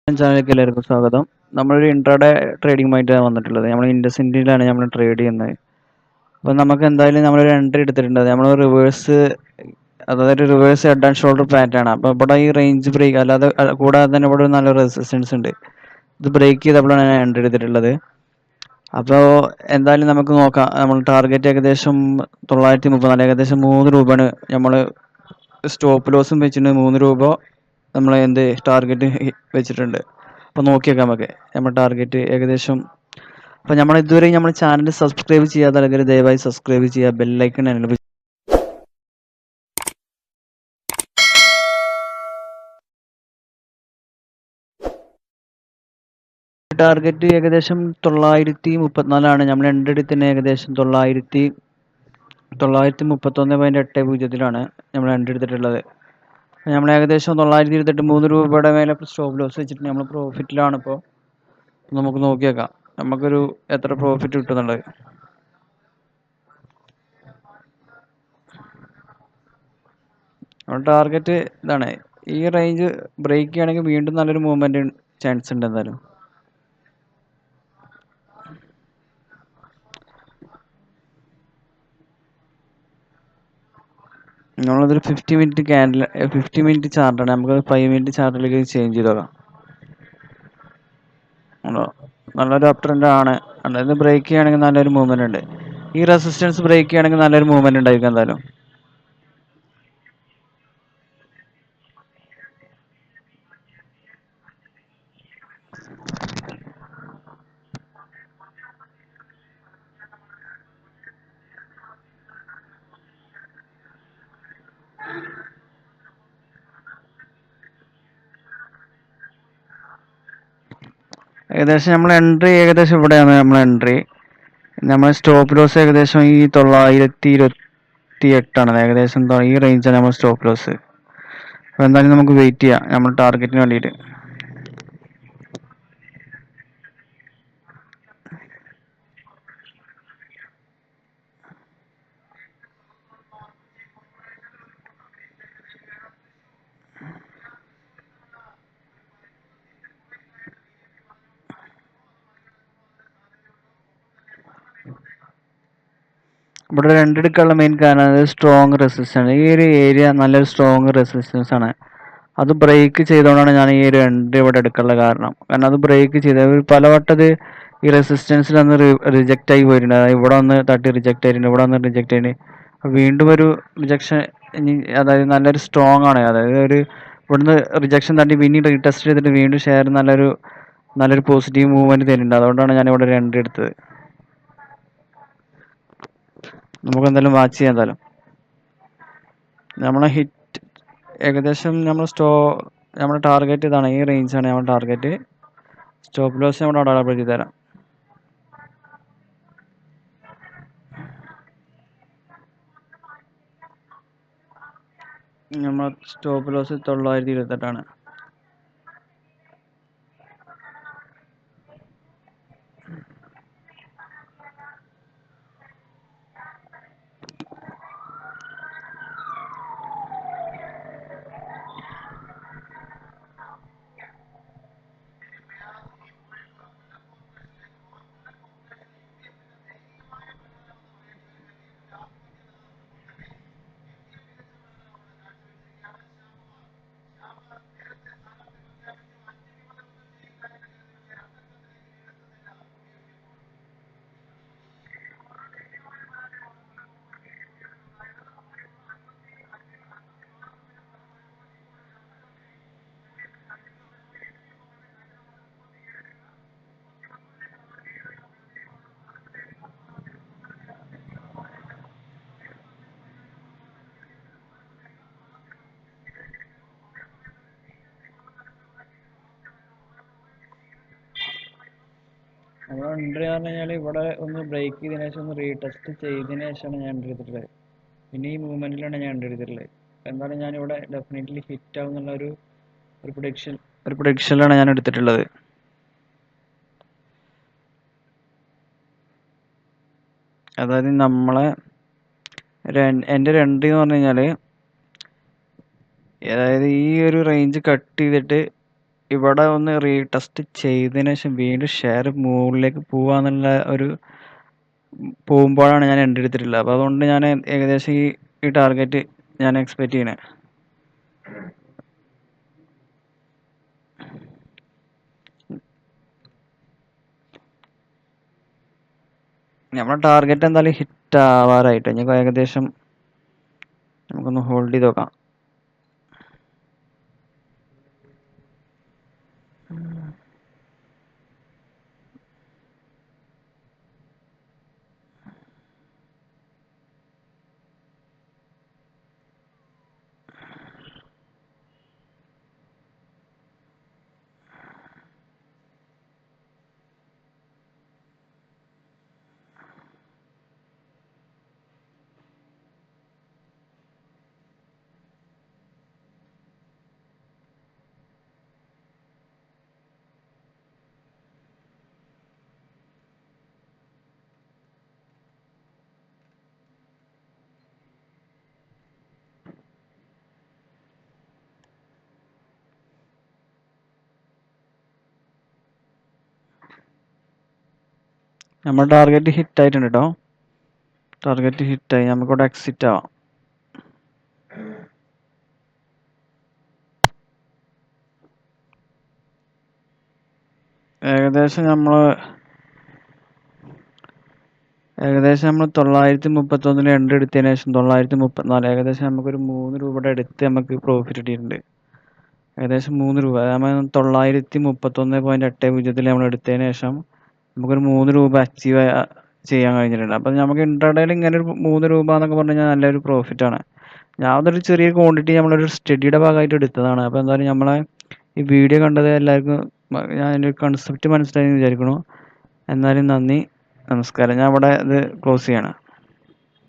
ചാനലിലേക്ക് എല്ലാവർക്കും സ്വാഗതം. നമ്മളൊരു ഇൻട്രാഡേ ട്രേഡിംഗുമായിട്ടാണ് വന്നിട്ടുള്ളത്. നമ്മൾ ഇൻഡസ്ഇൻഡിയയിലാണ് നമ്മൾ ട്രേഡ് ചെയ്യുന്നത്. അപ്പോൾ നമുക്ക് എന്തായാലും നമ്മളൊരു എൻട്രി എടുത്തിട്ടുണ്ട്. നമ്മൾ റിവേഴ്സ്, അതായത് reverse head and shoulder pattern. അപ്പോൾ ഇവിടെ ഈ റേഞ്ച് ബ്രേക്ക് അല്ലാതെ കൂടാതെ തന്നെ ഇവിടെ ഒരു നല്ല റെസിസ്റ്റൻസ് ഉണ്ട്. ഇത് ബ്രേക്ക് ചെയ്തപ്പോഴാണ് ഞാൻ എൻട്രി എടുത്തിട്ടുള്ളത്. അപ്പോൾ എന്തായാലും നമുക്ക് നോക്കാം. നമ്മൾ ടാർഗറ്റ് ഏകദേശം 934, ഏകദേശം 3 രൂപയാണ് നമ്മൾ സ്റ്റോപ്പ് ലോസും വെച്ചിട്ടുണ്ട്. 3 രൂപ നമ്മൾ ടാർഗറ്റ് വെച്ചിട്ടുണ്ട്. അപ്പോൾ നോക്കിയേക്കാം നമുക്ക് നമ്മുടെ ടാർഗറ്റ് ഏകദേശം. അപ്പോൾ നമ്മൾ ഇതുവരെ നമ്മുടെ ചാനൽ സബ്സ്ക്രൈബ് ചെയ്യാത്ത ആൾക്കാർ ദയവായി സബ്സ്ക്രൈബ് ചെയ്യുക, ബെല്ലൈക്കൺ എനേബിൾ. ടാർഗറ്റ് ഏകദേശം 934 നമ്മൾ എൻട്രി എടുത്തിന് ഏകദേശം 931.80 നമ്മൾ എൻട്രി എടുത്തിട്ടുള്ളത്. നമ്മൾ ഏകദേശം 928, 3 രൂപയുടെ മേലെ സ്റ്റോപ്പ് ലോസ് വെച്ചിട്ട് നമ്മൾ പ്രോഫിറ്റിലാണ്. ഇപ്പോൾ നമുക്ക് നോക്കിയേക്കാം നമുക്കൊരു എത്ര പ്രോഫിറ്റ് കിട്ടുന്നുണ്ട്. നമ്മുടെ ടാർഗറ്റ് ഇതാണ്. ഈ റേഞ്ച് ബ്രേക്ക് ചെയ്യുകയാണെങ്കിൽ വീണ്ടും നല്ലൊരു മൂവ്മെന്റ് ചാൻസ് ഉണ്ട്. എന്തായാലും നമ്മളതൊരു 50 മിനിറ്റ് ക്യാൻഡിൽ, 50 മിനിറ്റ് ചാർട്ടാണ്. നമുക്ക് 5 മിനിറ്റ് ചാർട്ടിലേക്ക് ചേഞ്ച് ചെയ്തോക്കാം. നല്ലൊരു അപ് ട്രെൻഡ് ആണ്. അതായത് ബ്രേക്ക് ചെയ്യുകയാണെങ്കിൽ നല്ലൊരു മൂവ്മെന്റ് ഉണ്ട്. ഈ റെസിസ്റ്റൻസ് ബ്രേക്ക് ചെയ്യുകയാണെങ്കിൽ നല്ലൊരു മൂവ്മെന്റ് ഉണ്ടായിരിക്കും എന്തായാലും. ഏകദേശം നമ്മൾ എൻട്രി ഏകദേശം ഇവിടെയാണ് നമ്മൾ എൻട്രി. നമ്മൾ സ്റ്റോപ്പ് ലോസ് ഏകദേശം ഈ 928 ഏകദേശം ഈ റേഞ്ചാണ് നമ്മൾ സ്റ്റോപ്പ് ലോസ്. അപ്പോൾ എന്തായാലും നമുക്ക് വെയിറ്റ് ചെയ്യാം നമ്മൾ ടാർഗറ്റിന് വേണ്ടിയിട്ട്. ഇവിടെ എടുക്കാനുള്ള മെയിൻ കാരണം അത് സ്ട്രോങ് റെസിസ്റ്റൻസ്. ഈ ഒരു ഏരിയ നല്ലൊരു സ്ട്രോങ് റെസിസ്റ്റൻസ് ആണ്. അത് ബ്രേക്ക് ചെയ്തുകൊണ്ടാണ് ഞാൻ ഈ ഒരു ഇവിടെ എടുക്കാനുള്ള കാരണം. കാരണം അത് ബ്രേക്ക് ചെയ്ത് പലവട്ടത് ഈ റെസിസ്റ്റൻസിൽ ഒന്ന് റിജക്റ്റ് ആയി പോയിട്ടുണ്ട്. അതായത് ഇവിടെ ഒന്ന് തട്ടി റിജക്റ്റ് ആയിട്ടുണ്ട്, ഇവിടെ ഒന്ന് റിജക്റ്റ് ആയിട്ടുണ്ട്. വീണ്ടും ഒരു റിജക്ഷൻ, അതായത് നല്ലൊരു സ്ട്രോങ് ആണ്. അതായത് ഇവിടുന്ന് റിജക്ഷൻ തട്ടി വീണ്ടും റീടെസ്റ്റ് ചെയ്തിട്ട് വീണ്ടും ഷെയർ നല്ലൊരു പോസിറ്റീവ് മൂവ്മെന്റ് തരുന്നുണ്ട്. അതുകൊണ്ടാണ് ഞാൻ ഇവിടെ ഒരു എൻട്രി എടുത്തത്. നമുക്ക് എന്തായാലും വാച്ച് ചെയ്യാം. എന്തായാലും നമ്മളെ ഹിറ്റ് ഏകദേശം നമ്മുടെ ടാർഗറ്റ് ഇതാണ്. ഈ റേഞ്ചാണ് നമ്മുടെ ടാർഗറ്റ്. സ്റ്റോപ്പ് ലോസ് നമ്മൾ അടയാളപ്പെടുത്തി ചെയ്ത് തരാം. നമ്മൾ സ്റ്റോപ്പ് ലോസ് 928. നമ്മൾ എൻട്രി പറഞ്ഞു കഴിഞ്ഞാൽ ഇവിടെ ഒന്ന് ബ്രേക്ക് ചെയ്തതിനു ശേഷം ഒന്ന് റീടെസ്റ്റ് ചെയ്തതിനു ശേഷമാണ് ഞാൻ എൻട്രി എടുത്തിട്ടുള്ളത്. പിന്നെ ഈ മൂവ്മെന്റിലാണ് ഞാൻ എൻട്രി എടുത്തിട്ടുള്ളത്. എന്താണ് ഞാനിവിടെ ഡെഫിനറ്റ്ലി ഹിറ്റ് ആവും എന്നുള്ള ഒരു പ്രൊഡിക്ഷനിലാണ് ഞാൻ എടുത്തിട്ടുള്ളത്. അതായത് എൻ്റെ ഒരു എൻട്രി എന്ന് പറഞ്ഞു കഴിഞ്ഞാൽ, അതായത് ഈ ഒരു റേഞ്ച് കട്ട് ചെയ്തിട്ട് ഇവിടെ ഒന്ന് റീടെസ്റ്റ് ചെയ്തതിന് ശേഷം വീണ്ടും ഷെയർ മുകളിലേക്ക് പോവാന്നുള്ള ഒരു പോകുമ്പോഴാണ് ഞാൻ എൻട്രി എടുത്തിട്ടുള്ളത്. അപ്പോൾ അതുകൊണ്ട് ഞാൻ ഏകദേശം ഈ ടാർഗറ്റ് ഞാൻ എക്സ്പെക്റ്റ് ചെയ്യണേ. നമ്മുടെ ടാർഗറ്റ് എന്തായാലും ഹിറ്റ് ആവാറായിട്ട് ഇനി ഏകദേശം നമുക്കൊന്ന് ഹോൾഡ് ചെയ്ത് നോക്കാം. നമ്മുടെ ടാർഗറ്റ് ഹിറ്റ് ആയിട്ടുണ്ട് കേട്ടോ. ടാർഗറ്റ് ഹിറ്റായി, നമുക്കിവിടെ എക്സിറ്റ് ആവാം. ഏകദേശം നമ്മൾ 931 എൻട്രി എടുത്തതിന് ശേഷം 934, ഏകദേശം നമുക്കൊരു 3 രൂപയുടെ അടുത്ത് നമുക്ക് പ്രോഫിറ്റ് കിട്ടിയിട്ടുണ്ട്. ഏകദേശം 3 രൂപ, നമ്മൾ 931.80 നമ്മൾ എടുത്തതിന് ശേഷം നമുക്കൊരു 3 രൂപ അച്ചീവ് ചെയ്യാൻ കഴിഞ്ഞിട്ടുണ്ട്. അപ്പം നമുക്ക് ഇൻട്രാഡേയിൽ ഇങ്ങനെ ഒരു 3 രൂപ എന്നൊക്കെ പറഞ്ഞു കഴിഞ്ഞാൽ നല്ലൊരു പ്രോഫിറ്റാണ്. ഞാൻ അതൊരു ചെറിയ ക്വാണ്ടിറ്റി നമ്മളൊരു സ്റ്റഡിയുടെ ഭാഗമായിട്ട് എടുത്തതാണ്. അപ്പോൾ എന്തായാലും നമ്മളെ ഈ വീഡിയോ കണ്ടത് എല്ലാവർക്കും ഞാൻ അതിൻ്റെ കൺസെപ്റ്റ് മനസ്സിലായി എന്ന് വിചാരിക്കുന്നു. എന്നാലും നന്ദി, നമസ്കാരം. ഞാൻ ഇവിടെ ഇത് ക്ലോസ് ചെയ്യണം.